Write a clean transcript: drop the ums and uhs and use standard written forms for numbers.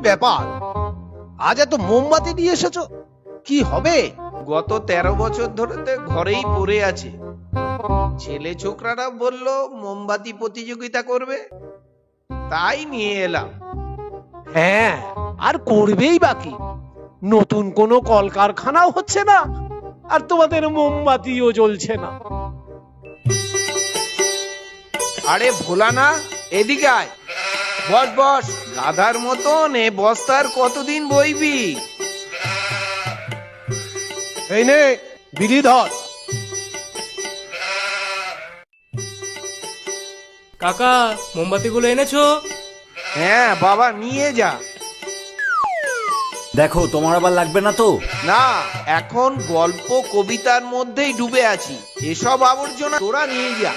ব্যাপার, আজ এত মোমবাতি নিয়ে এসেছো, কি হবে? গত 13 বছর ধরে তো ঘরেই পড়ে আছে। ছেলে ছোকরারা বলল মোমবাতি প্রতিযোগিতা করবে, তাই নিয়ে এলাম। হ্যাঁ, আর করবেই বাকি। নতুন কোনো কলকারখানাও হচ্ছে না, আর তোমাদের মোমবাতিও জ্বলছে না। আরে ভোলা না, এদিকে আয়। বস বস, গাধার মতন এ বস্তার কতদিন বইবি? এই নে বিড়ি ধর। কাকা, মোমবাতিগুলো এনেছো? হ্যাঁ বাবা, নিয়ে যা। দেখো, তোমার আবার লাগবে না তো? না, এখন গল্প কবিতার মধ্যেই ডুবে আছি, এসব আবর্জনা তোরা নিয়ে যা।